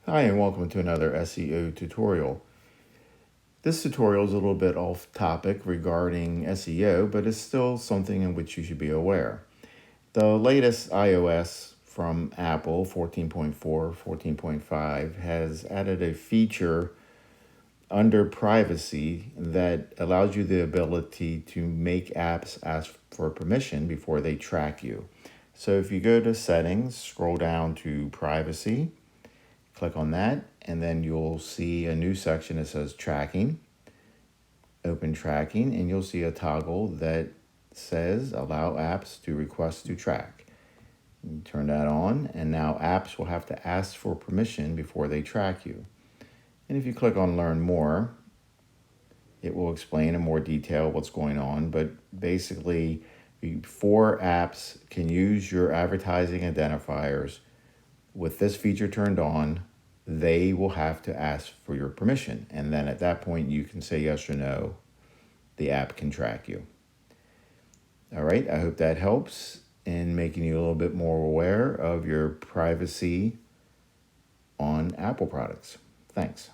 Hi and welcome to another SEO tutorial. This tutorial is a little bit off topic regarding SEO, but it's still something in which you should be aware. The latest iOS from Apple, 14.4, 14.5, has added a feature under privacy that allows you the ability to make apps ask for permission before they track you. So if you go to settings, scroll down to privacy, click on that, and then you'll see a new section that says tracking. Open tracking, and you'll see a toggle that says allow apps to request to track. You turn that on, and now apps will have to ask for permission before they track you. And if you click on learn more, it will explain in more detail what's going on. But basically, before apps can use your advertising identifiers, with this feature turned on, they will have to ask for your permission. And then at that point, you can say yes or no. The app can track you. All right, I hope that helps in making you a little bit more aware of your privacy on Apple products. Thanks.